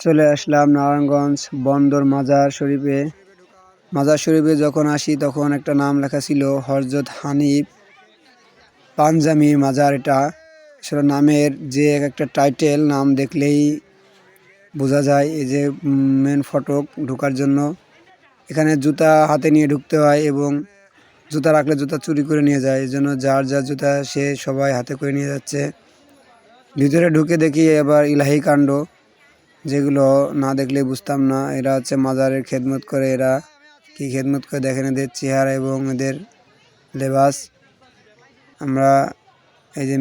চলে আসলাম নারায়ণগঞ্জ বন্দর মাজার শরীফে। মাজার শরীফে যখন আসি তখন একটা নাম লেখা ছিল হযরত হানিফ পাঞ্জামির মাজার। এটা আসলে নামের যে একটা টাইটেল, নাম দেখলেই বোঝা যায়। এই যে মেন ফটক ঢোকার জন্য এখানে জুতা হাতে নিয়ে ঢুকতে হয় এবং জুতা রাখলে জুতা চুরি করে নিয়ে যায়। এই জন্য যার যার জুতা সে সবাই হাতে করে নিয়ে যাচ্ছে। ভিতরে ঢুকে দেখি এবার ইলাহি কাণ্ড, যেগুলো না দেখলে বুঝতাম না। এরা হচ্ছে মাজারের খেদমত করে। এরা কি খেদমত করে দেখেন এদের চেহারা এবং এদের লেবাস। আমরা এই যে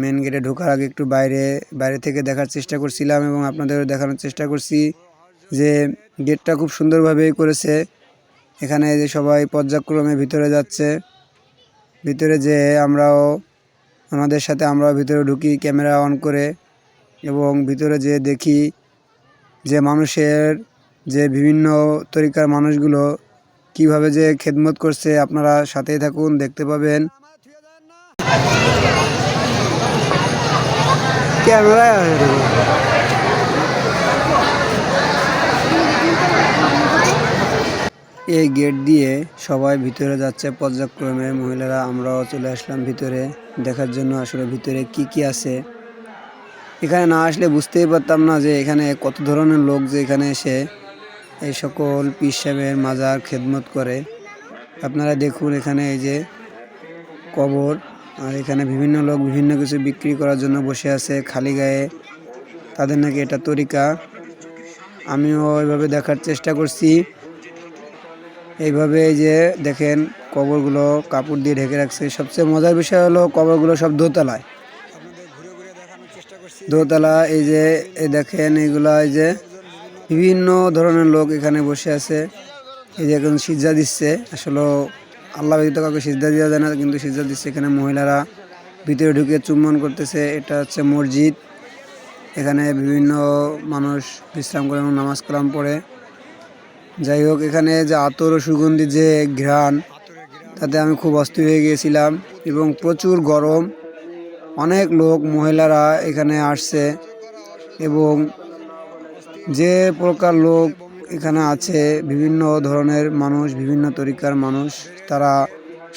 মেন গেটে ঢোকার আগে একটু বাইরে থেকে দেখার চেষ্টা করছিলাম এবং আপনাদের দেখানোর চেষ্টা করছি যে গেটটা খুব সুন্দরভাবেই করেছে। এখানে যে সবাই পর্যায়ক্রমে ভিতরে যাচ্ছে। ভিতরে যে ওনাদের সাথে আমরাও ভিতরে ঢুকি ক্যামেরা অন করে, এবং ভিতরে যে দেখি যে মানুষের যে বিভিন্ন তরিকার মানুষগুলো কিভাবে যে খেদমত করছে। আপনারা সাথেই থাকুন, দেখতে পাবেন। এই গেট দিয়ে সবাই ভিতরে যাচ্ছে পর্যায়ক্রমে, মহিলারা। আমরাও চলে আসলাম ভিতরে দেখার জন্য আসলে ভিতরে কি কি আছে। এখানে না আসলে বুঝতেই পারতাম না যে এখানে কত ধরনের লোক যে এখানে এসে এই সকল পীর সাহেবের মাজার খেদমত করে। আপনারা দেখুন এখানে এই যে কবর, আর এখানে বিভিন্ন লোক বিভিন্ন কিছু বিক্রি করার জন্য বসে আছে খালি গায়ে। তাদের নাকি এটা তরিকা। আমিও এইভাবে দেখার চেষ্টা করছি। এইভাবে এই যে দেখেন কবরগুলো কাপড় দিয়ে ঢেকে রাখছে। সবচেয়ে মজার বিষয় হলো কবরগুলো সব দোতলায়। দোতলা এই যে দেখেন এইগুলা, এই যে বিভিন্ন ধরনের লোক এখানে বসে আছে। এই যে এখন সিজদা দিচ্ছে। আসলে আল্লাহ ব্যতীত কাউকে সিজদা দেওয়া যায় না, কিন্তু সিজদা দিচ্ছে। এখানে মহিলারা ভিতরে ঢুকে চুম্বন করতেছে। এটা হচ্ছে মসজিদ। এখানে বিভিন্ন মানুষ বিশ্রাম করে এবং নামাজ কালাম পড়ে। যাই হোক, এখানে যে আতর ও সুগন্ধি যে ঘ্রাণ, তাতে আমি খুব অস্থির হয়ে গিয়েছিলাম। এবং প্রচুর গরম। অনেক লোক মহিলারা এখানে আসছে, এবং যে প্রকার লোক এখানে আছে, বিভিন্ন ধরনের মানুষ, বিভিন্ন তরিকার মানুষ। তারা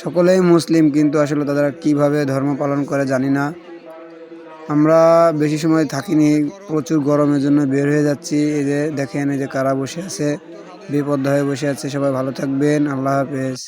সকলেই মুসলিম, কিন্তু আসলে তারা কিভাবে ধর্ম পালন করে জানি না। আমরা বেশি সময় থাকিনি, প্রচুর গরমের জন্য বের হয়ে যাচ্ছি। এই যে দেখেন এই যে কারা বসে আছে, বেপর্দা হয়ে বসে আছে। সবাই ভালো থাকবেন। আল্লাহ হাফেজ।